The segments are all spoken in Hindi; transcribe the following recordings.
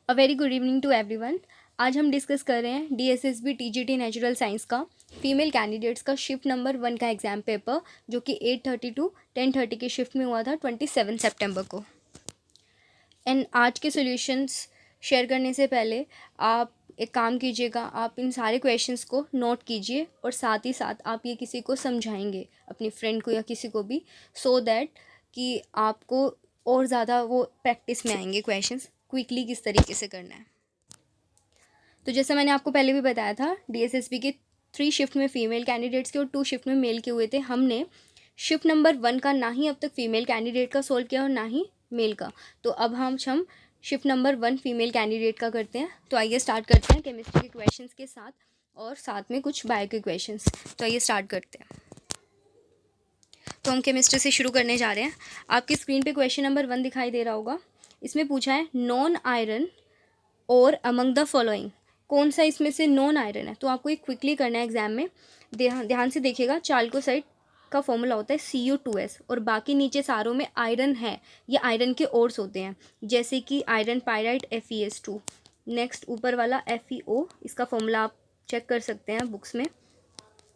A very good evening to everyone. आज हम डिस्कस कर रहे हैं DSSB TGT नेचुरल साइंस का फीमेल कैंडिडेट्स का शिफ्ट नंबर 1 का एग्ज़ाम पेपर, जो कि 8:30 टू 10:30 के शिफ्ट में हुआ था 27 सितंबर को। एंड आज के सॉल्यूशंस शेयर करने से पहले आप एक काम कीजिएगा, आप इन सारे क्वेश्चंस को नोट कीजिए और साथ ही साथ आप ये किसी को समझाएंगे, अपनी फ्रेंड को या किसी को भी, सो दैट कि आपको और ज़्यादा वो प्रैक्टिस में आएंगे क्वेश्चंस क्विकली किस तरीके से करना है। तो जैसा मैंने आपको पहले भी बताया था, DSSB के 3 शिफ्ट में फीमेल कैंडिडेट्स के और 2 शिफ्ट में मेल के हुए थे। हमने शिफ्ट नंबर 1 का ना ही अब तक फीमेल कैंडिडेट का सोल्व किया और ना ही मेल का। तो अब हम शिफ्ट नंबर 1 फीमेल कैंडिडेट का करते हैं। तो आइए स्टार्ट करते हैं केमिस्ट्री के क्वेश्चंस के साथ और साथ में कुछ बायो के क्वेश्चंस। तो आइए स्टार्ट करते हैं। तो हम केमिस्ट्री से शुरू करने जा रहे हैं। आपकी स्क्रीन पे क्वेश्चन नंबर 1 दिखाई दे रहा होगा। इसमें पूछा है नॉन आयरन और अमंग द फॉलोइंग, कौन सा इसमें से नॉन आयरन है। तो आपको ये क्विकली करना है एग्जाम में। ध्यान से देखिएगा, चाल्कोसाइड का फॉर्मूला होता है Cu2S और बाकी नीचे सारों में आयरन है, ये आयरन के ओर्स होते हैं, जैसे कि आयरन पायराइट FeS2। नेक्स्ट ऊपर वाला FeO, इसका फॉर्मूला आप चेक कर सकते हैं बुक्स में,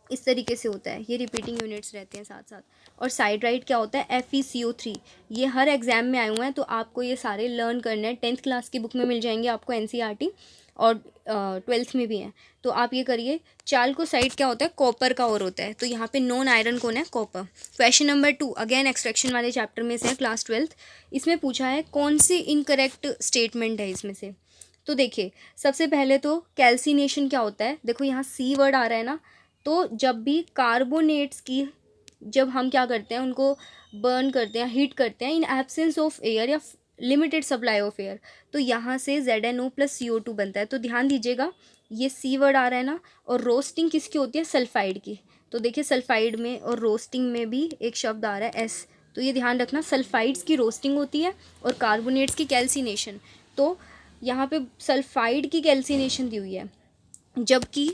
इस तरीके से होता है। ये रिपीटिंग यूनिट्स रहते हैं साथ साथ। और साइड्राइट क्या होता है FeCO3। ये हर एग्जाम में आए हुए हैं, तो आपको ये सारे लर्न करने हैं। 10th क्लास की बुक में मिल जाएंगे आपको NCERT, और 12th में भी हैं। तो आप ये करिए। चाल्कोसाइड क्या होता है, कॉपर का और होता है। तो यहाँ पे नॉन आयरन कौन है, copper. Question number 2 again extraction वाले चैप्टर में से है, क्लास 12th। इसमें पूछा है कौन सी इनकरेक्ट स्टेटमेंट है इसमें से। तो देखिए, सबसे पहले तो कैल्सिनेशन क्या होता है। देखो यहाँ C वर्ड आ रहा है ना, तो जब भी कार्बोनेट्स की, जब हम क्या करते हैं, उनको बर्न करते हैं, हीट करते हैं इन एब्सेंस ऑफ एयर या लिमिटेड सप्लाई ऑफ एयर, तो यहाँ से ZnO + CO2 बनता है। तो ध्यान दीजिएगा, ये C वर्ड आ रहा है ना, और रोस्टिंग किसकी होती है, सल्फाइड की। तो देखिए सल्फाइड में और रोस्टिंग में भी एक शब्द आ रहा है S। तो ये ध्यान रखना, सल्फाइड्स की रोस्टिंग होती है और कार्बोनेट्स की कैल्सिनेशन। तो यहाँ पे सल्फाइड की कैल्सिनेशन दी हुई है, जबकि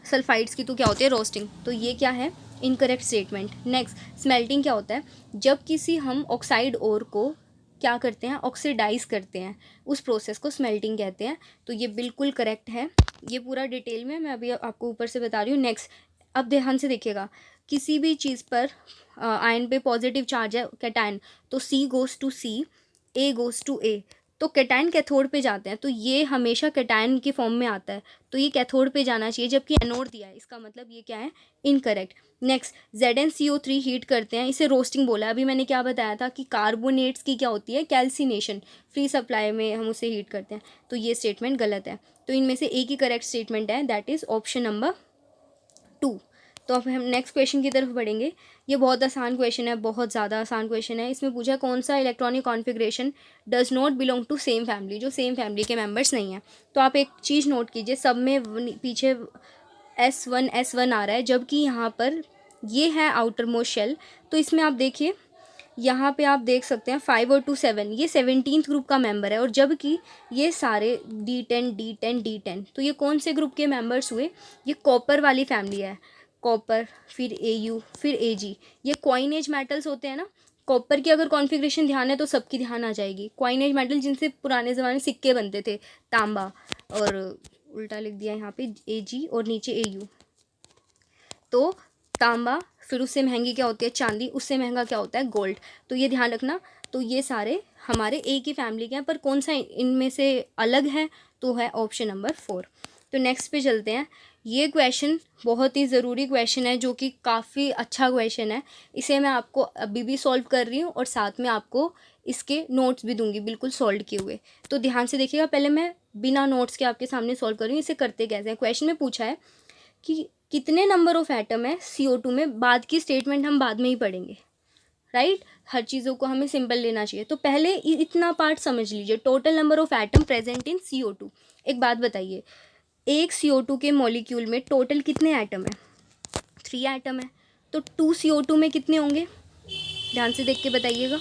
सल्फाइड्स की तो क्या होती है, रोस्टिंग। तो ये क्या है, इनकरेक्ट स्टेटमेंट। नेक्स्ट, स्मेल्टिंग क्या होता है, जब किसी हम ऑक्साइड ओर को क्या करते हैं, ऑक्सीडाइज करते हैं, उस प्रोसेस को स्मेल्टिंग कहते हैं। तो ये बिल्कुल करेक्ट है। ये पूरा डिटेल में मैं अभी आपको ऊपर से बता रही हूँ। नेक्स्ट, अब ध्यान से देखिएगा, किसी भी चीज़ पर आयन पे पॉजिटिव चार्ज है, कैटायन, तो C goes to C, A goes to A। तो कैटायन कैथोड पे जाते हैं, तो ये हमेशा कैटायन की फॉर्म में आता है, तो ये कैथोड पे जाना चाहिए, जबकि एनोड दिया है, इसका मतलब ये क्या है, इनकरेक्ट। नेक्स्ट, ZnCO3 हीट करते हैं, इसे रोस्टिंग बोला। अभी मैंने क्या बताया था कि कार्बोनेट्स की क्या होती है, कैल्सिनेशन, फ्री सप्लाई में हम उसे हीट करते हैं। तो ये स्टेटमेंट गलत है। तो इनमें से एक ही करेक्ट स्टेटमेंट है, दैट इज़ ऑप्शन नंबर 2। तो अब हम नेक्स्ट क्वेश्चन की तरफ बढ़ेंगे। ये बहुत आसान क्वेश्चन है, बहुत ज़्यादा आसान क्वेश्चन है। इसमें पूछा कौन सा electronic configuration does not belong to same family, जो सेम फैमिली के मेंबर्स नहीं हैं। तो आप एक चीज़ नोट कीजिए, सब में पीछे S1 आ रहा है, जबकि यहाँ पर ये है आउटर मोस्ट शेल। तो इसमें आप देखिए, यहाँ पे आप देख सकते हैं 5 और 2 7, ये 17th ग्रुप का मेंबर है, और जबकि ये सारे D10 D10 D10, तो ये कौन से ग्रुप के मेंबर्स हुए, ये कॉपर वाली फैमिली है। कॉपर, फिर Au, फिर Ag, ये क्वाइनेज मेटल्स होते हैं ना। कॉपर की अगर कॉन्फ़िगरेशन ध्यान है तो सबकी ध्यान आ जाएगी। क्वाइनेज मेटल जिनसे पुराने ज़माने में सिक्के बनते थे, तांबा, और उल्टा लिख दिया यहाँ पे Ag और नीचे Au। तो तांबा, फिर उससे महंगी क्या होती है, चांदी, उससे महंगा क्या होता है, गोल्ड। तो ये ध्यान रखना। तो ये सारे हमारे एक ही फैमिली के हैं, पर कौन सा इनमें से अलग है, तो है ऑप्शन नंबर 4। तो नेक्स्ट पे चलते हैं। ये क्वेश्चन बहुत ही ज़रूरी क्वेश्चन है, जो कि काफ़ी अच्छा क्वेश्चन है। इसे मैं आपको अभी भी सॉल्व कर रही हूँ और साथ में आपको इसके नोट्स भी दूंगी, बिल्कुल सॉल्व किए हुए। तो ध्यान से देखिएगा, पहले मैं बिना नोट्स के आपके सामने सॉल्व कर रही हूँ। इसे करते कैसे हैं। क्वेश्चन में पूछा है कि कितने नंबर ऑफ एटम है CO2 में। बाद की स्टेटमेंट हम बाद में ही पढ़ेंगे, राइट। हर चीज़ों को हमें सिंपल लेना चाहिए। तो पहले इतना पार्ट समझ लीजिए, total number of atom present in CO2। एक बात बताइए, एक CO2 के मॉलिक्यूल में टोटल कितने एटम है, 3 एटम है। तो 2 CO2 में कितने होंगे, ध्यान से देख के बताइएगा,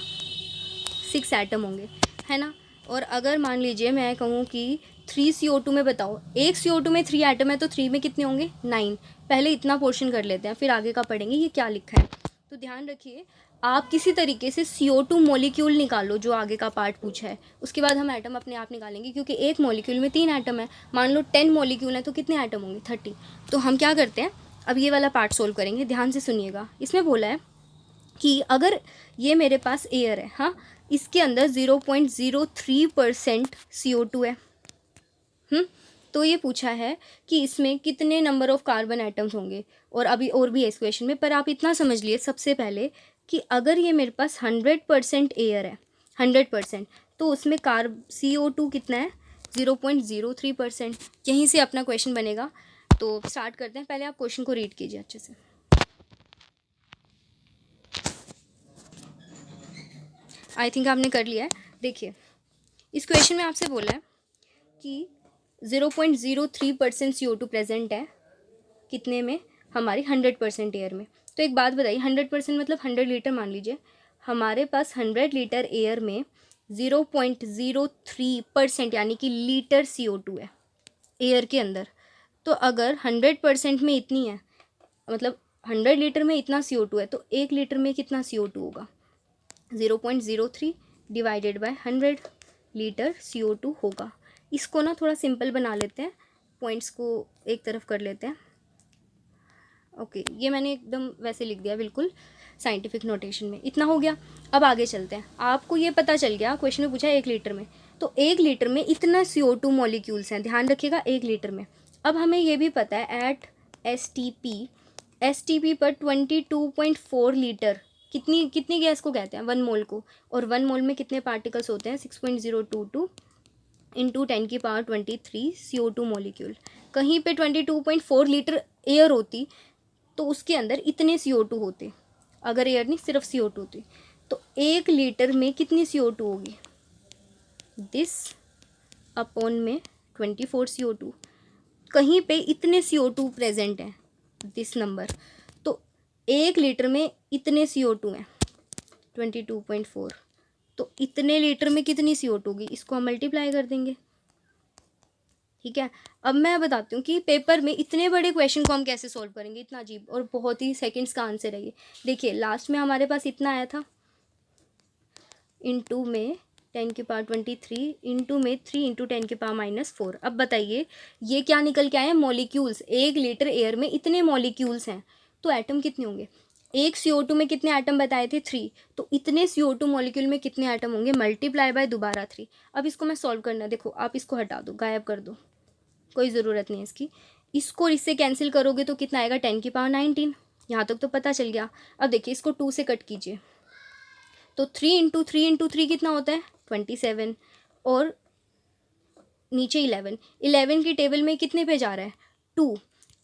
6 एटम होंगे, है ना। और अगर मान लीजिए मैं कहूँ कि 3 CO2 में बताओ, एक CO2 में 3 एटम है, तो 3 में कितने होंगे, 9। पहले इतना पोर्शन कर लेते हैं, फिर आगे का पढ़ेंगे ये क्या लिखा है। तो ध्यान रखिए, आप किसी तरीके से CO2 मॉलिक्यूल निकालो जो आगे का पार्ट पूछा है, उसके बाद हम एटम अपने आप निकालेंगे, क्योंकि एक मॉलिक्यूल में 3 एटम है। मान लो 10 मॉलिक्यूल है तो कितने एटम होंगे? 30। तो हम क्या करते हैं, अब ये वाला पार्ट सोल्व करेंगे, ध्यान से सुनिएगा। इसमें बोला है कि अगर ये मेरे पास एयर है, हाँ, इसके अंदर 0.03% CO2 है। तो ये पूछा है कि इसमें कितने नंबर ऑफ कार्बन एटम्स होंगे, और अभी और भी है इस क्वेश्चन में, पर आप इतना समझ लिए सबसे पहले कि अगर ये मेरे पास 100% एयर है, 100%, तो उसमें CO2 कितना है? 0.03%। यहीं से अपना क्वेश्चन बनेगा। तो स्टार्ट करते हैं। पहले आप क्वेश्चन को रीड कीजिए अच्छे से। आई थिंक आपने कर लिया है। देखिए, इस क्वेश्चन में आपसे बोला है कि 0.03% CO2 प्रेजेंट है, कितने में? हमारी 100% एयर में। तो एक बात बताइए, 100% मतलब 100 लीटर मान लीजिए। हमारे पास 100 लीटर एयर में 0.03% यानी कि लीटर CO2 है एयर के अंदर। तो अगर 100% में इतनी है, मतलब 100 लीटर में इतना CO2 है, तो 1 लीटर में कितना CO2 होगा? 0.03 डिवाइडेड बाय 100 लीटर CO2 होगा। इसको ना थोड़ा सिंपल बना लेते हैं, पॉइंट्स को एक तरफ कर लेते हैं। ओके, ये मैंने एकदम वैसे लिख दिया, बिल्कुल साइंटिफिक नोटेशन में। इतना हो गया। अब आगे चलते हैं। आपको ये पता चल गया, क्वेश्चन में पूछा है 1 लीटर में, तो 1 लीटर में इतना CO2 मॉलिक्यूल्स हैं, ध्यान रखिएगा, 1 लीटर में। अब हमें ये भी पता है एट एस टी पी पर 22.4 लीटर कितनी गैस को कहते हैं? 1 मोल को। और 1 मोल में कितने पार्टिकल्स होते हैं? 6.022 इंटू 10⁻23 CO2 मॉलिक्यूल। कहीं पे 22.4 लीटर एयर होती तो उसके अंदर इतने CO2 होते। अगर एयर नहीं, सिर्फ CO2 होती, तो 1 लीटर में कितनी CO2 होगी? दिस अपॉन में 24 CO2। कहीं पे इतने CO2 प्रेजेंट हैं, दिस नंबर। तो 1 लीटर में इतने CO2 हैं, 22.4। तो इतने लीटर में कितनी CO2 होगी? इसको हम मल्टीप्लाई कर देंगे। ठीक है। अब मैं बताती हूँ कि पेपर में इतने बड़े क्वेश्चन को हम कैसे सॉल्व करेंगे, इतना अजीब और बहुत ही सेकंड्स का आंसर है ये। देखिए, लास्ट में हमारे पास इतना आया था, इंटू में 10⁻23 इंटू में 3 इंटू 10⁻⁻4। अब बताइए ये क्या निकल के आए हैं? मॉलिक्यूल्स। 1 लीटर एयर में इतने मॉलिक्यूल्स हैं, तो एटम कितने होंगे? एक CO2 में कितने एटम बताए थे? 3। तो इतने CO2 मॉलिक्यूल में कितने एटम होंगे? मल्टीप्लाई बाय दोबारा 3। अब इसको मैं सॉल्व करना, देखो आप इसको हटा दो, गायब कर दो, कोई ज़रूरत नहीं है इसकी। इसको इससे कैंसिल करोगे तो कितना आएगा? 10⁻19। यहाँ तक तो पता चल गया। अब देखिए, इसको 2 से कट कीजिए, तो 3 इंटू 3 इंटू 3 कितना होता है? 27। और नीचे 11 की टेबल में कितने पे जा रहा है? 2।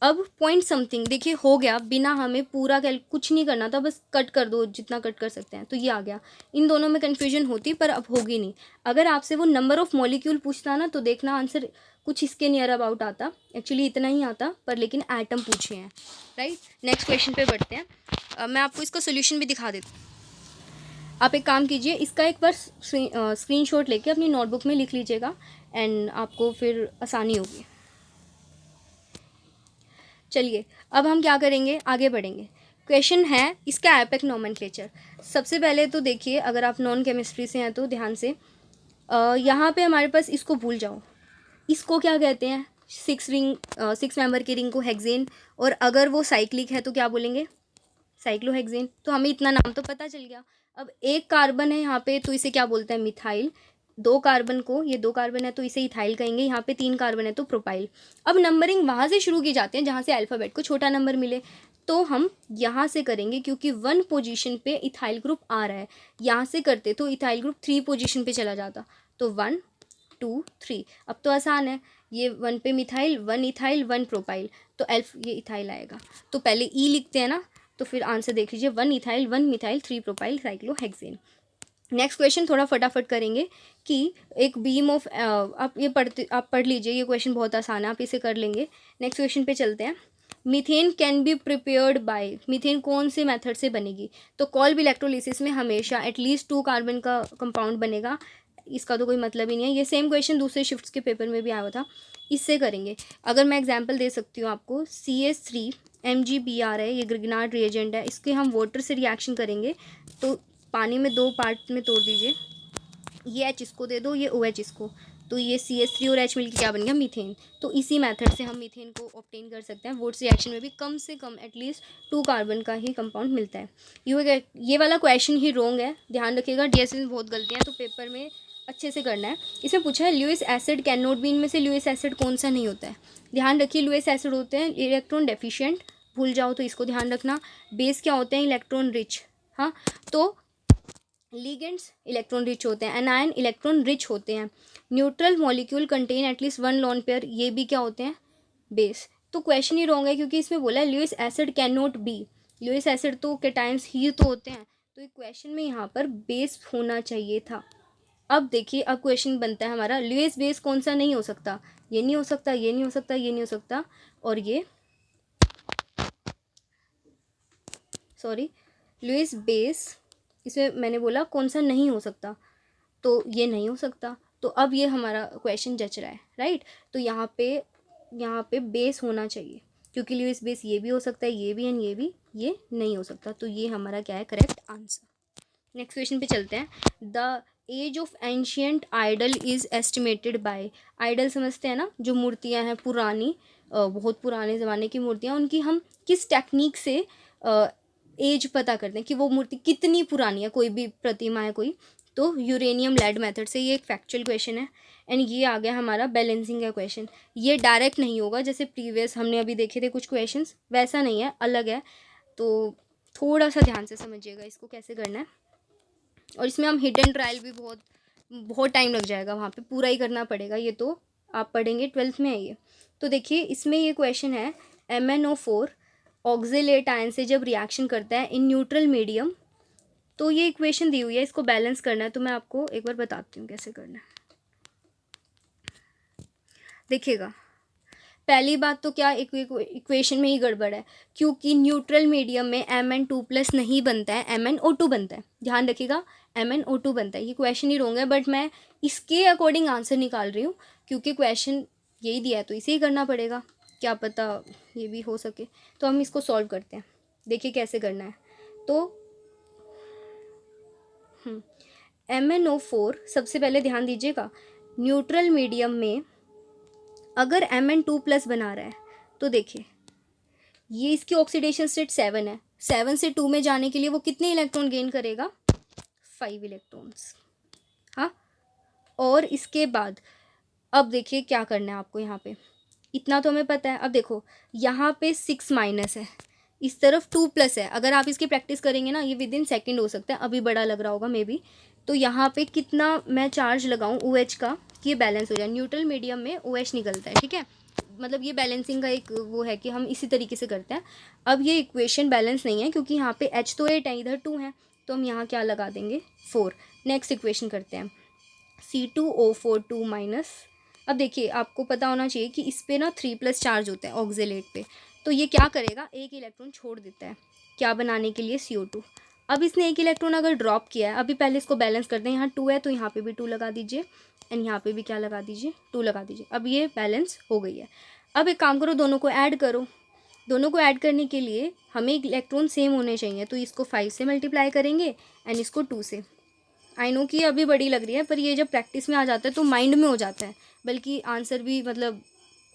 अब पॉइंट समथिंग, देखिए हो गया, बिना हमें पूरा कुछ नहीं करना था, बस कट कर दो जितना कट कर सकते हैं, तो ये आ गया। इन दोनों में कन्फ्यूजन होती, पर अब होगी नहीं। अगर आपसे वो नंबर ऑफ मॉलिक्यूल पूछता ना, तो देखना आंसर कुछ इसके नियर अबाउट आता। एक्चुअली इतना ही आता, पर लेकिन एटम पूछे हैं, राइट। नेक्स्ट क्वेश्चन पे बढ़ते हैं। मैं आपको इसका सोल्यूशन भी दिखा देती हूँ। आप एक काम कीजिए, इसका एक बार स्क्रीनशॉट लेके अपनी नोटबुक में लिख लीजिएगा, एंड आपको फिर आसानी होगी। चलिए, अब हम क्या करेंगे, आगे बढ़ेंगे। क्वेश्चन है इसका एपेक नोमेनक्लेचर। सबसे पहले तो देखिए, अगर आप नॉन केमिस्ट्री से हैं तो ध्यान से, यहाँ पे हमारे पास, इसको भूल जाओ, इसको क्या कहते हैं? 6 मेंबर की रिंग को हेक्सेन, और अगर वो साइक्लिक है तो क्या बोलेंगे? साइक्लोहेक्सेन। तो हमें इतना नाम तो पता चल गया। अब एक कार्बन है यहाँ पे, तो इसे क्या बोलते हैं? मिथाइल। 2 कार्बन को, ये 2 कार्बन है तो इसे इथाइल कहेंगे। यहाँ पे 3 कार्बन है तो प्रोपाइल। अब नंबरिंग वहाँ से शुरू की जाती है जहाँ से अल्फ़ाबेट को छोटा नंबर मिले, तो हम यहाँ से करेंगे, क्योंकि 1 पोजीशन पे इथाइल ग्रुप आ रहा है। यहाँ से करते तो इथाइल ग्रुप 3 पोजीशन पे चला जाता, तो 1 2 3। अब तो आसान है, ये 1 पे मिथाइल, 1 इथाइल, 1 प्रोपाइल, तो ये इथाइल आएगा। तो पहले ई लिखते हैं ना, तो फिर आंसर देख लीजिए, 1 ethyl, 1 methyl, 3 propyl, cyclohexane. Next question थोड़ा फटाफट करेंगे कि एक बीम ऑफ, आप पढ़ लीजिए, ये क्वेश्चन बहुत आसान है, आप इसे कर लेंगे। नेक्स्ट क्वेश्चन पे चलते हैं। Methane can be prepared by, methane कौन से मेथड से बनेगी? तो कॉल्ब इलेक्ट्रोलिसिस में हमेशा एटलीस्ट 2 कार्बन का कंपाउंड बनेगा, इसका तो कोई मतलब ही नहीं है। ये सेम क्वेश्चन दूसरे शिफ्ट्स के पेपर में भी आया हुआ था। इससे करेंगे। अगर मैं एग्जांपल दे सकती हूँ आपको, CH3 MgBr है, ये ग्रिग्नार्ड रिएजेंट है, इसके हम वाटर से रिएक्शन करेंगे तो पानी में 2 पार्ट में तोड़ दीजिए, ये H इसको दे दो, ये OH इसको, तो ये CH3 और H मिलकर क्या बन गया, मीथेन। तो इसी मेथड से हम मीथेन को ऑब्टेन कर सकते हैं। वोट्स रिएक्शन में भी कम से कम एटलीस्ट 2 कार्बन का ही कंपाउंड मिलता है। ये वाला क्वेश्चन ही रॉन्ग है, ध्यान रखिएगा। DSS में बहुत गलतियाँ हैं, तो पेपर में अच्छे से करना है। इसमें पूछा है Lewis acid can not be, इनमें से लुईस एसिड कौन सा नहीं होता है। ध्यान रखिए, लुईस एसिड होते हैं इलेक्ट्रॉन डेफिशिएंट, भूल जाओ तो इसको ध्यान रखना। बेस क्या होते हैं, इलेक्ट्रॉन रिच। हाँ, तो लिगेंड्स इलेक्ट्रॉन रिच होते हैं, एनायन इलेक्ट्रॉन रिच होते हैं। Neutral molecule contain at least 1 lone pair, ये भी क्या होते हैं, बेस। तो क्वेश्चन ही रॉन्ग है, क्योंकि इसमें बोला है Lewis acid can not be, Lewis acid तो कैटायंस ही तो होते हैं, तो एक क्वेश्चन में यहाँ पर बेस होना चाहिए था। अब देखिए, अब क्वेश्चन बनता है हमारा, लुईस बेस कौन सा नहीं हो सकता, ये नहीं हो सकता, ये नहीं हो सकता, ये नहीं हो सकता, और ये लुईस बेस, इसमें मैंने बोला कौन सा नहीं हो सकता, तो ये नहीं हो सकता। तो अब ये हमारा क्वेश्चन जच रहा है, राइट। तो यहाँ पे बेस होना चाहिए, क्योंकि लुईस बेस ये भी हो सकता है, ये भी एंड ये नहीं हो सकता। तो ये हमारा क्या है, करेक्ट आंसर। नेक्स्ट क्वेश्चन पे चलते हैं। The age of ancient idol is estimated by, idol समझते हैं ना, जो मूर्तियाँ हैं पुरानी, बहुत पुराने ज़माने की मूर्तियाँ, उनकी हम किस टेक्निक से एज पता करते हैं कि वो मूर्ति कितनी पुरानी है, कोई भी प्रतिमा है कोई, तो यूरेनियम लेड मेथड से। ये एक फैक्चुअल क्वेश्चन है। एंड ये आ गया हमारा बैलेंसिंग का क्वेश्चन। ये डायरेक्ट नहीं होगा जैसे प्रीवियस हमने अभी देखे थे कुछ क्वेश्चंस, वैसा नहीं है, अलग है। तो थोड़ा सा ध्यान से समझिएगा इसको कैसे करना है। और इसमें हम हिडन ट्रायल भी बहुत टाइम लग जाएगा, वहाँ पे पूरा ही करना पड़ेगा। ये तो आप पढ़ेंगे 12th में है ये। तो देखिए, इसमें ये क्वेश्चन है, MnO4 ऑक्जेलेट आयन से जब रिएक्शन करता है इन न्यूट्रल मीडियम, तो ये इक्वेशन दी हुई है, इसको बैलेंस करना है। तो मैं आपको एक बार बताती हूँ कैसे करना है। देखिएगा, पहली बात तो क्या, इक्वेशन में ही गड़बड़ है, क्योंकि न्यूट्रल मीडियम में Mn2+ नहीं बनता है, MnO2 बनता है। ध्यान रखिएगा, MnO2 बनता है। ये क्वेश्चन ही रॉन्ग है, बट मैं इसके अकॉर्डिंग आंसर निकाल रही हूँ, क्योंकि क्वेश्चन यही दिया है तो इसे ही करना पड़ेगा, क्या पता ये भी हो सके। तो हम इसको सॉल्व करते हैं, देखिए कैसे करना है। तो MnO4, सबसे पहले ध्यान दीजिएगा, न्यूट्रल मीडियम में अगर Mn2+ बना रहा है, तो देखिए ये इसकी ऑक्सीडेशन स्टेट 7 है, 7 से 2 में जाने के लिए वो कितने इलेक्ट्रॉन गेन करेगा, 5 इलेक्ट्रॉन्स। हाँ, और इसके बाद अब देखिए क्या करना है आपको, यहाँ पे इतना तो हमें पता है। अब देखो, यहाँ पे 6- है, इस तरफ 2+ है। अगर आप इसकी प्रैक्टिस करेंगे ना, ये विदिन सेकंड हो सकता है, अभी बड़ा लग रहा होगा मे बी। तो यहाँ पे कितना मैं चार्ज लगाऊं OH का कि ये बैलेंस हो जाए। न्यूट्रल मीडियम में OH निकलता है, ठीक है, मतलब ये बैलेंसिंग का एक वो है कि हम इसी तरीके से करते हैं। अब ये इक्वेशन बैलेंस नहीं है, क्योंकि यहाँ पे H तो 8 है, इधर 2 है, तो हम यहाँ क्या लगा देंगे, 4। नेक्स्ट इक्वेशन करते हैं, C2O4 2-। अब देखिए, आपको पता होना चाहिए कि इस पर ना 3+ चार्ज होता है ऑक्जेलेट पे, तो ये क्या करेगा, एक इलेक्ट्रॉन छोड़ देता है, क्या बनाने के लिए, CO2। अब इसने एक इलेक्ट्रॉन अगर ड्रॉप किया है, अभी पहले इसको बैलेंस करते हैं। यहाँ 2 है तो यहाँ पे भी 2 लगा दीजिए, एंड यहाँ पे भी क्या लगा दीजिए, 2 लगा दीजिए। अब ये बैलेंस हो गई है। अब एक काम करो, दोनों को ऐड करो। दोनों को ऐड करने के लिए हमें इलेक्ट्रॉन सेम होने चाहिए, तो इसको 5 से मल्टीप्लाई करेंगे एंड इसको 2 से। आई नो कि अभी बड़ी लग रही है, पर ये जब प्रैक्टिस में आ जाता है तो माइंड में हो जाता है, बल्कि आंसर भी मतलब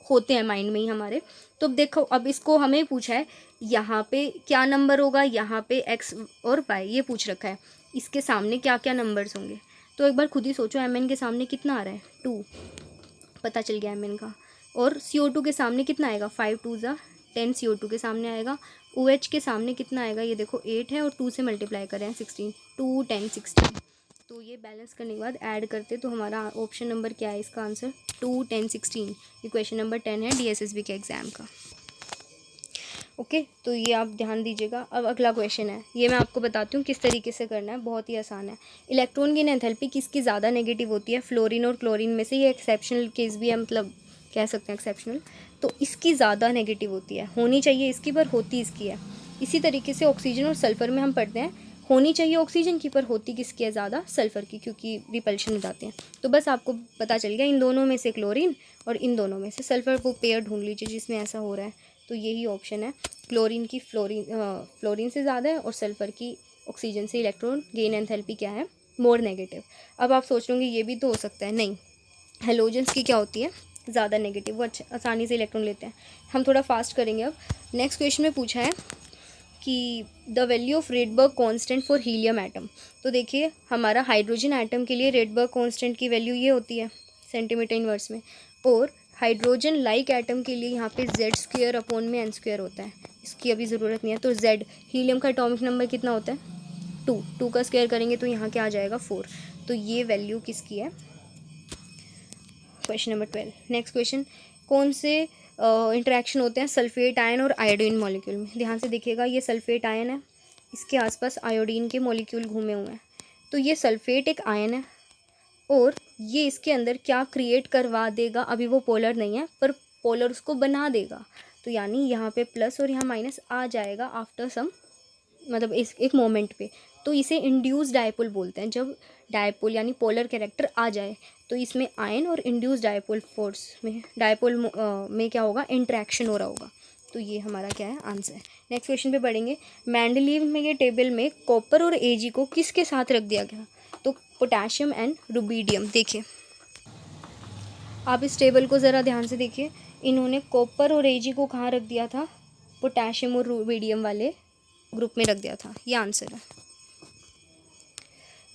होते हैं माइंड में ही हमारे। तो अब देखो, अब इसको हमें पूछा है यहाँ पे क्या नंबर होगा, यहाँ पे X और Y ये पूछ रखा है, इसके सामने क्या क्या नंबर्स होंगे। तो एक बार खुद ही सोचो, Mn के सामने कितना आ रहा है, 2, पता चल गया Mn का। और CO2 के सामने कितना आएगा, 5 2 ज़ा 10 CO2 के सामने आएगा। OH के सामने कितना आएगा, ये देखो 8 है और 2 से मल्टीप्लाई करें 16, 2 10 16। तो ये बैलेंस करने के बाद ऐड करते तो हमारा ऑप्शन नंबर क्या है, इसका आंसर 2 10 16। ये क्वेश्चन नंबर 10 है DSSB के एग्ज़ाम का। ओके, तो ये आप ध्यान दीजिएगा। अब अगला क्वेश्चन है, ये मैं आपको बताती हूँ किस तरीके से करना है, बहुत ही आसान है। इलेक्ट्रॉन की एंथैल्पी किसकी ज़्यादा नेगेटिव होती है, फ्लोरीन और क्लोरीन में से। ये एक्सेप्शनल केस भी है, मतलब कह सकते हैं एक्सेप्शनल। तो इसकी ज़्यादा नेगेटिव होती है, होनी चाहिए इसकी, पर होती इसकी है। इसी तरीके से ऑक्सीजन और सल्फ़र में हम पढ़ते हैं, होनी चाहिए ऑक्सीजन की, पर होती किसकी है ज़्यादा, सल्फ़र की, क्योंकि रिपल्शन हो जाते हैं। तो बस आपको पता चल गया इन दोनों में से क्लोरीन और इन दोनों में से सल्फ़र, वो पेयर ढूंढ लीजिए जिसमें ऐसा हो रहा है। तो यही ऑप्शन है, क्लोरीन की फ्लोरीन से ज़्यादा है और सल्फ़र की ऑक्सीजन से इलेक्ट्रॉन गेन एंथैल्पी क्या है, मोर नेगेटिव। अब आप सोच लोगे ये भी तो हो सकता है, नहीं, हेलोजेंस की क्या होती है, ज़्यादा नेगेटिव, वो अच्छा आसानी से इलेक्ट्रॉन लेते हैं। हम थोड़ा फास्ट करेंगे। अब नेक्स्ट क्वेश्चन में पूछा है कि the value of Rydberg constant for helium atom. तो देखिए हमारा हाइड्रोजन एटम के लिए रेडबर्ग कांस्टेंट की वैल्यू ये होती है सेंटीमीटर इनवर्स में, और हाइड्रोजन लाइक एटम के लिए यहाँ पे Z² अपॉन में n² होता है, इसकी अभी ज़रूरत नहीं है। तो Z, हीलियम का एटॉमिक नंबर कितना होता है, 2 का स्क्वायर करेंगे तो यहाँ क्या आ जाएगा, 4। तो ये वैल्यू किसकी है, क्वेश्चन नंबर 12। नेक्स्ट क्वेश्चन, कौन से इंटरेक्शन होते हैं सल्फेट आयन और आयोडीन मॉलिक्यूल में। ध्यान से देखिएगा, ये सल्फेट आयन है, इसके आसपास आयोडीन के मॉलिक्यूल घूमे हुए हैं। तो ये सल्फेट एक आयन है और ये इसके अंदर क्या क्रिएट करवा देगा, अभी वो पोलर नहीं है पर पोलर उसको बना देगा। तो यानी यहाँ पे प्लस और यहाँ माइनस आ जाएगा आफ्टर सम, मतलब इस एक मोमेंट पे। तो इसे इंड्यूस डायपोल बोलते हैं, जब डायपोल यानी पोलर कैरेक्टर आ जाए। तो इसमें आयन और इंड्यूस डायपोल फोर्स में, डायपोल में क्या होगा, इंट्रैक्शन हो रहा होगा। तो ये हमारा क्या है, आंसर। नेक्स्ट क्वेश्चन पे बढ़ेंगे। मेंडलीव में के टेबल में कॉपर और एजी को किसके साथ रख दिया गया, तो पोटेशियम एंड रुबीडियम। देखिए आप इस टेबल को ज़रा ध्यान से देखिए, इन्होंने कॉपर और एजी को कहाँ रख दिया था, पोटेशियम और रुबीडियम वाले ग्रुप में रख दिया था, ये आंसर है।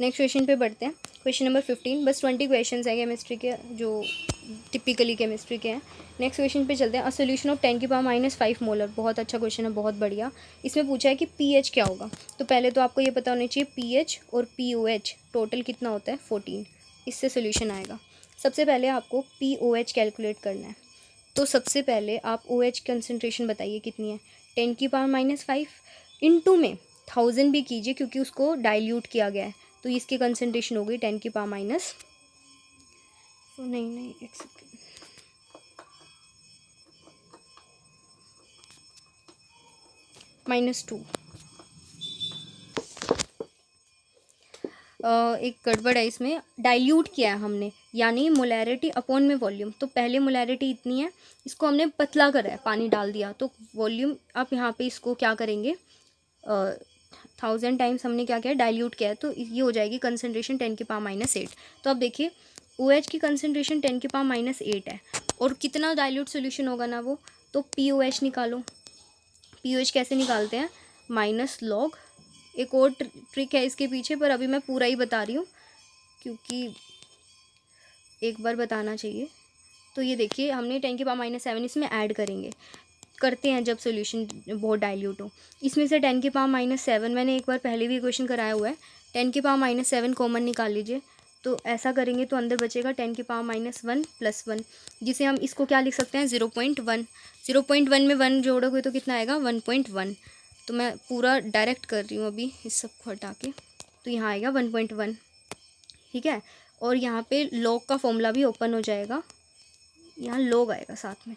नेक्स्ट क्वेश्चन पे बढ़ते हैं, क्वेश्चन नंबर 15। बस 20 क्वेश्चन हैं केमिस्ट्री के, जो टिपिकली केमिस्ट्री के हैं। नेक्स्ट क्वेश्चन पे चलते हैं। अ सोल्यूशन ऑफ 10⁻⁵ मोलर, बहुत अच्छा क्वेश्चन है, बहुत बढ़िया। इसमें पूछा है कि पीएच क्या होगा। तो पहले तो आपको ये पता होना चाहिए पीएच और पीओएच टोटल कितना होता है, 14। इससे सोल्यूशन आएगा। सबसे पहले आपको पीओएच कैलकुलेट करना है। तो सबसे पहले आप OH कंसनट्रेशन बताइए कितनी है, 10⁻⁵ इंटू में 1000 भी कीजिए क्योंकि उसको डाइल्यूट किया गया है। तो इसकी कंसनट्रेशन हो गई 10⁻⁻, नहीं एक सेकेंड, -2। एक गड़बड़ है इसमें, डाइल्यूट किया है हमने, यानी मोलैरिटी अपॉन में वॉल्यूम। तो पहले मोलैरिटी इतनी है, इसको हमने पतला करा है, पानी डाल दिया, तो वॉल्यूम आप यहाँ पे इसको क्या करेंगे, 1000 टाइम्स हमने क्या किया, डाइल्यूट किया है, तो ये हो जाएगी कंसनट्रेशन 10⁻⁸। तो अब देखिए OH की कंसनट्रेशन 10⁻⁸ है, और कितना डाइल्यूट सोल्यूशन होगा ना वो, तो POH निकालो। POH कैसे निकालते हैं, -log, एक और ट्रिक है इसके पीछे, पर अभी मैं पूरा ही बता रही हूँ क्योंकि एक बार बताना चाहिए। तो ये देखिए हमने 10⁻⁷ इसमें ऐड करेंगे, करते हैं जब सोल्यूशन बहुत डाइल्यूट हो। इसमें से 10⁻⁷ मैंने एक बार पहले भी क्वेश्चन कराया हुआ है, 10⁻⁷ कॉमन निकाल लीजिए। तो ऐसा करेंगे तो अंदर बचेगा 10⁻⁻1 + 1, जिसे हम इसको क्या लिख सकते हैं, 0.1। 0.1 में 1 जोड़ोगे तो कितना आएगा, 1.1। तो मैं पूरा डायरेक्ट कर रही हूँ अभी इस सब को हटा के, तो यहाँ आएगा 1.1, ठीक है। और यहाँ पे लॉग का फॉर्मूला भी ओपन हो जाएगा, यहाँ लॉग आएगा साथ में,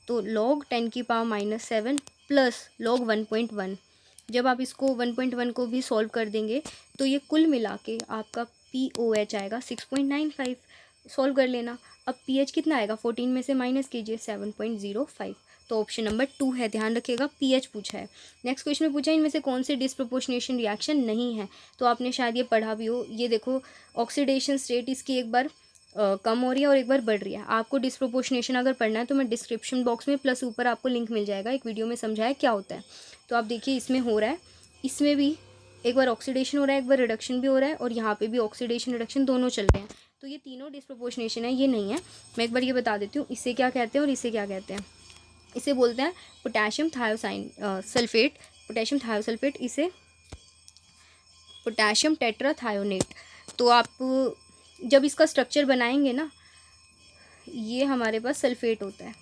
तो log 10⁻⁷ प्लस log 1.1। जब आप इसको 1.1 को भी सॉल्व कर देंगे तो ये कुल मिला के आपका POH आएगा 6.95। सॉल्व कर लेना। अब pH कितना आएगा, 14 में से माइनस कीजिए, 7.05। तो ऑप्शन नंबर 2 है, ध्यान रखिएगा, pH पूछा है। नेक्स्ट क्वेश्चन में पूछा है इनमें से कौन से डिस्प्रोपोर्शनेशन रिएक्शन नहीं है। तो आपने शायद ये पढ़ा भी हो, ये देखो ऑक्सीडेशन स्टेट इसकी एक बार कम हो रही है और एक बार बढ़ रही है। आपको डिस्प्रोपोर्शनेशन अगर पढ़ना है तो मैं डिस्क्रिप्शन बॉक्स में प्लस ऊपर आपको लिंक मिल जाएगा, एक वीडियो में समझाया क्या होता है। तो आप देखिए इसमें हो रहा है, इसमें भी एक बार ऑक्सीडेशन हो रहा है, एक बार रिडक्शन भी हो रहा है, और यहाँ पे भी ऑक्सीडेशन रिडक्शन दोनों चल रहे हैं। तो ये तीनों डिस्प्रोपोर्शनेशन है, ये नहीं है। मैं एक बार ये बता देती हूँ इसे क्या कहते हैं और इसे क्या कहते हैं। इसे बोलते हैं पोटेशियम थायोसल्फेट, पोटेशियम थायोसल्फेट, इसे पोटेशियम टेट्राथायोनेट। तो आप जब इसका स्ट्रक्चर बनाएंगे ना, ये हमारे पास सल्फेट होता है,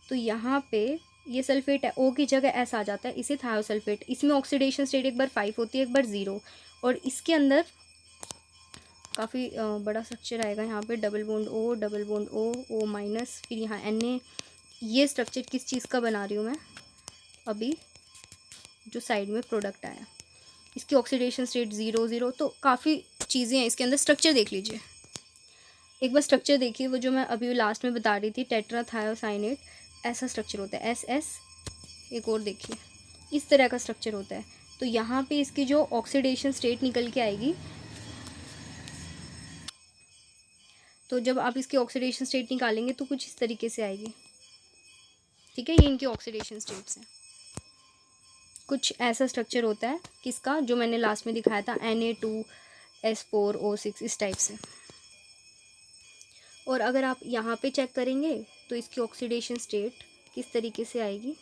तो यहाँ पे ये सल्फेट है, O की जगह S आ जाता है, इसे थायोसल्फेट। इसमें ऑक्सीडेशन स्टेट एक बार 5 होती है, एक बार 0, और इसके अंदर काफ़ी बड़ा स्ट्रक्चर आएगा। यहाँ पे double bond O, double bond O, O-, फिर यहाँ Na। ये स्ट्रक्चर किस चीज़ का बना रही हूँ मैं, अभी जो साइड में प्रोडक्ट आया, इसकी ऑक्सीडेशन स्टेट 0 0। तो काफ़ी चीज़ें हैं इसके अंदर। स्ट्रक्चर देख लीजिए एक बार, स्ट्रक्चर देखिए वो जो मैं अभी लास्ट में बता रही थी, टेट्राथायोसाइनेट, ऐसा स्ट्रक्चर होता है SS। एक और देखिए इस तरह का स्ट्रक्चर होता है। तो यहाँ पे इसकी जो ऑक्सीडेशन स्टेट निकल के आएगी, तो जब आप इसकी ऑक्सीडेशन स्टेट निकालेंगे तो कुछ इस तरीके से आएगी। ठीक है, ये इनकी ऑक्सीडेशन स्टेट्स हैं। कुछ ऐसा स्ट्रक्चर होता है किसका, जो मैंने लास्ट में दिखाया था, Na2S4O6, इस टाइप से। और अगर आप यहाँ पे चेक करेंगे तो इसकी ऑक्सीडेशन स्टेट किस तरीके से आएगी,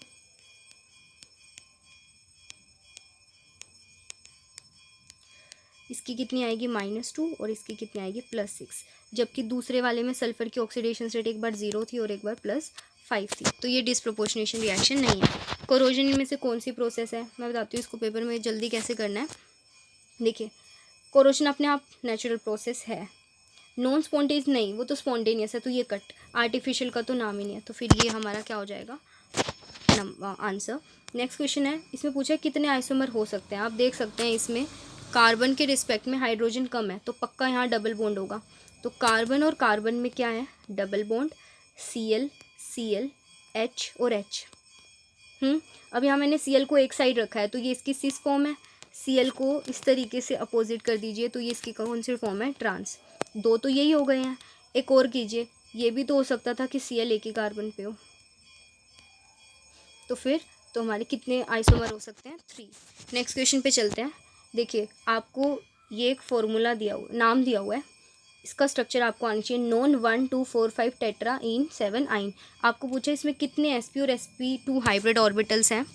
इसकी कितनी आएगी -2 और इसकी कितनी आएगी +6, जबकि दूसरे वाले में सल्फर की ऑक्सीडेशन स्टेट एक बार 0 थी और एक बार +5 थी। तो ये डिसप्रोपोर्शनेशन रिएक्शन नहीं है। कोरोजन में से कौन सी प्रोसेस है, मैं बताती हूँ इसको पेपर में जल्दी कैसे करना है। देखिए कोरोजन अपने आप नेचुरल प्रोसेस है, नॉन स्पॉन्टेनियस नहीं, वो तो स्पॉन्टेनियस है, तो ये कट, आर्टिफिशियल का तो नाम ही नहीं है, तो फिर ये हमारा क्या हो जाएगा आंसर। नेक्स्ट क्वेश्चन है, इसमें पूछा है कितने आइसोमर हो सकते हैं। आप देख सकते हैं इसमें कार्बन के रिस्पेक्ट में हाइड्रोजन कम है, तो पक्का यहाँ डबल बॉन्ड होगा। तो कार्बन और कार्बन में क्या है, double bond, Cl Cl H और H। अब यहाँ मैंने Cl को एक साइड रखा है, तो ये इसकी सिस फॉर्म है। Cl को इस तरीके से अपोजिट कर दीजिए, तो ये इसकी कौन सी फॉर्म है, ट्रांस। दो तो यही हो गए हैं। एक और कीजिए, ये भी तो हो सकता था कि Cl एक ही कार्बन पे हो, तो फिर तो हमारे कितने आइसोमर हो सकते हैं, 3। नेक्स्ट क्वेश्चन पे चलते हैं। देखिए आपको ये एक फॉर्मूला दिया हुआ, नाम दिया हुआ है, इसका स्ट्रक्चर आपको आना चाहिए, नॉन 1 2 4 5 टेट्रा इन 7 आइन। आपको पूछा इसमें कितने sp और sp2 हाइब्रिड ऑर्बिटल्स हैं।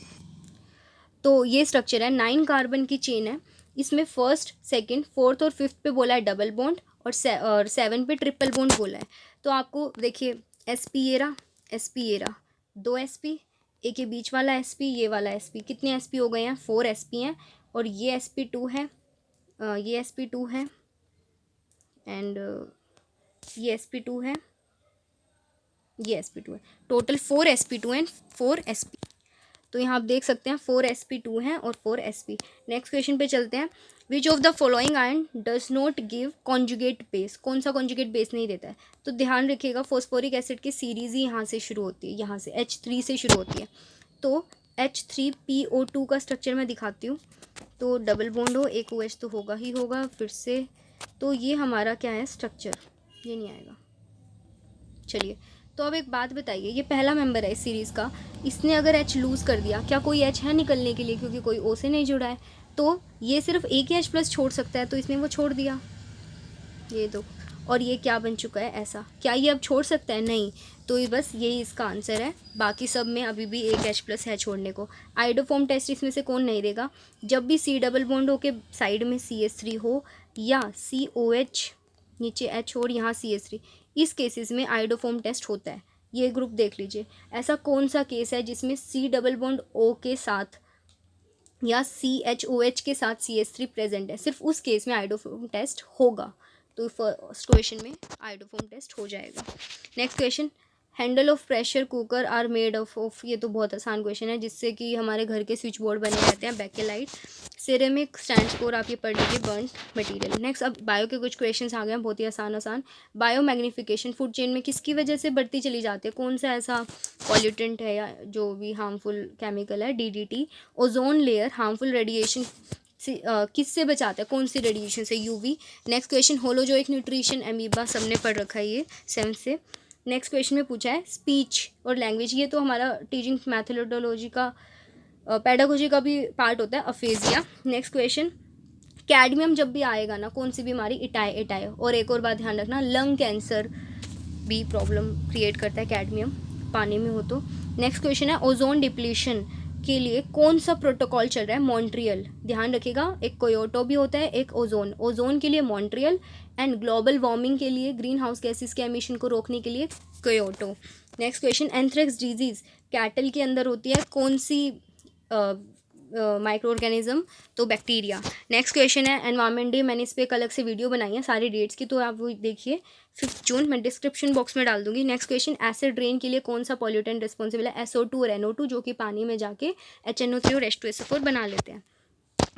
तो ये स्ट्रक्चर है, 9 कार्बन की चेन है, इसमें फर्स्ट सेकंड फोर्थ और फिफ्थ पे बोला है डबल बॉन्ड, और 7 पे ट्रिपल बॉन्ड बोला है। तो आपको देखिए sp ये रहा 2 sp, एक ये बीच वाला sp, ये वाला sp, कितने sp हो गए हैं, 4 sp हैं, और ये sp2 है, ये sp2 है, एंड ये sp2 है, ये sp2 है, टोटल 4 sp2 एंड 4 sp। तो यहाँ आप देख सकते हैं 4 sp2 हैं और 4 sp। नेक्स्ट क्वेश्चन पे चलते हैं, which of the following ion does not give conjugate base, कौन सा कॉन्जुगेट बेस नहीं देता है। तो ध्यान रखिएगा फॉस्फोरिक एसिड की सीरीज ही यहाँ से शुरू होती है, यहाँ से H3 से शुरू होती है। तो H3PO2 का स्ट्रक्चर मैं दिखाती हूँ। तो डबल बॉन्ड हो, एक OH तो होगा ही होगा फिर से, तो ये हमारा क्या है स्ट्रक्चर, ये नहीं आएगा। चलिए तो अब एक बात बताइए, ये पहला मेंबर है इस सीरीज़ का, इसने अगर H लूज़ कर दिया, क्या कोई H है निकलने के लिए, क्योंकि कोई O से नहीं जुड़ा है, तो ये सिर्फ एक ही H+ छोड़ सकता है, तो इसने वो छोड़ दिया, ये तो, और ये क्या बन चुका है ऐसा, क्या ये अब छोड़ सकता है, नहीं। तो ये बस यही इसका आंसर है, बाकी सब में अभी भी एक H+ है छोड़ने को। आइडोफॉर्म टेस्ट इसमें से कौन नहीं देगा, जब भी C डबल बॉन्ड हो के साइड में CH3 हो, या COH नीचे H और यहाँ CH3, इस केसेस में आइडोफॉर्म टेस्ट होता है। ये ग्रुप देख लीजिए, ऐसा कौन सा केस है जिसमें C डबल बॉन्ड O के साथ या CHOH के साथ CH3 प्रेजेंट है, सिर्फ उस केस में आइडोफॉर्म टेस्ट होगा। तो फर्स्ट क्वेश्चन में आइडोफॉर्म टेस्ट हो जाएगा। Next question, handle of pressure cooker are made of, ये तो बहुत आसान क्वेश्चन है, जिससे कि हमारे घर के स्विच बोर्ड बने रहते हैं, बैकेलाइट। सिरेमिक स्टैंड फॉर, आप ये पढ़ लीजिए, बर्न मटेरियल। नेक्स्ट अब बायो के कुछ क्वेश्चंस आ गए हैं, बहुत ही आसान। बायो मैग्नीफिकेशन फूड चेन में किसकी वजह से बढ़ती चली जाती है, कौन सा ऐसा पॉल्यूटेंट है या जो भी हार्मफुल केमिकल है, DDT। Ozone layer harmful radiation किससे बचाता है, कौन सी रेडिएशन से, UV। Next question, holozoic nutrition amoeba, सबने पढ़ रखा है ये 7th से। नेक्स्ट क्वेश्चन में पूछा है स्पीच और लैंग्वेज, ये तो हमारा टीचिंग मैथोडोलॉजी का, पेडागोजी का भी पार्ट होता है, अफेजिया। नेक्स्ट क्वेश्चन, कैडमियम जब भी आएगा ना, कौन सी बीमारी, इटाई। और एक और बात ध्यान रखना, लंग कैंसर भी प्रॉब्लम क्रिएट करता है कैडमियम, पानी में हो तो। नेक्स्ट क्वेश्चन है, ओजोन डिप्लीशन के लिए कौन सा प्रोटोकॉल चल रहा है, मॉन्ट्रियल। ध्यान रखिएगा, एक कोयोटो भी होता है, एक ओजोन के लिए मॉन्ट्रियल, एंड ग्लोबल वार्मिंग के लिए, ग्रीन हाउस गैसेस के एमिशन को रोकने के लिए Kyoto. Next question, anthrax disease cattle के अंदर होती है, कौन सी माइक्रो ऑर्गेनिज्म, तो बैक्टीरिया। नेक्स्ट क्वेश्चन है एनवायरमेंट डे, मैंने इस पर एक अलग से वीडियो बनाई है सारी डेट्स की, तो आप वो देखिए, 5 जून, मैं डिस्क्रिप्शन बॉक्स में डाल दूंगी। नेक्स्ट क्वेश्चन, एसिड रेन के लिए कौन सा पॉल्यूटेंट रिस्पॉन्सिबल है, SO2 और NO2, जो कि पानी में जाके HNO3 और H2SO4 बना लेते हैं।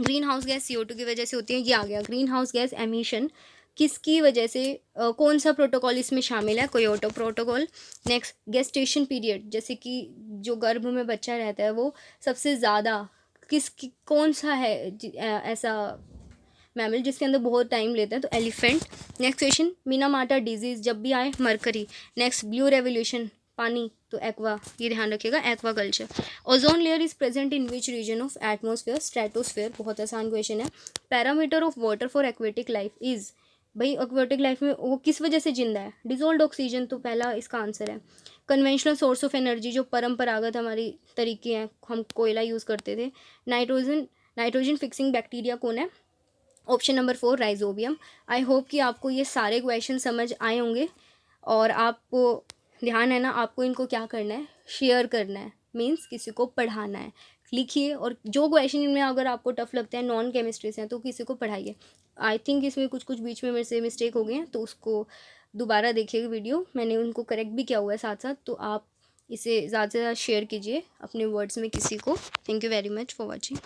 ग्रीन हाउस गैस CO2 की वजह से होती है। ये आ गया ग्रीन हाउस गैस एमिशन किसकी वजह से, कौन सा प्रोटोकॉल इसमें शामिल है, Kyoto protocol. Next gestation period, जैसे कि जो गर्भ में बच्चा रहता है वो सबसे ज़्यादा कौन सा है ऐसा मैमल जिसके अंदर बहुत टाइम लेता है, तो elephant. Next question, Minamata disease जब भी आए, मरकरी। नेक्स्ट ब्लू रेवोल्यूशन, पानी, तो एक्वा, ये ध्यान रखिएगा, aqua culture. Ozone layer is present in which region of atmosphere, stratosphere, बहुत आसान क्वेश्चन है। Parameter of water for aquatic life is, भाई एक्वेटिक लाइफ में वो किस वजह से जिंदा है, डिजोल्ड ऑक्सीजन, तो पहला इसका आंसर है। कन्वेंशनल सोर्स ऑफ एनर्जी, जो परंपरागत हमारी तरीके हैं, हम कोयला यूज़ करते थे। नाइट्रोजन फिक्सिंग बैक्टीरिया कौन है, option number 4 rhizobium. I hope कि आपको ये सारे क्वेश्चन समझ आए होंगे और आपको ध्यान है ना, आपको इनको क्या करना है, शेयर करना है, मीन्स किसी को पढ़ाना है। लिखिए, और जो क्वेश्चन इनमें अगर आपको टफ लगते हैं, नॉन केमिस्ट्री से हैं, तो किसी को पढ़ाइए। आई थिंक इसमें कुछ कुछ बीच में मेरे से मिस्टेक हो गए हैं, तो उसको दोबारा देखिएगा वीडियो, मैंने उनको करेक्ट भी किया हुआ है साथ साथ। तो आप इसे ज़्यादा से ज़्यादा शेयर कीजिए अपने वर्ड्स में किसी को। Thank you very much for watching.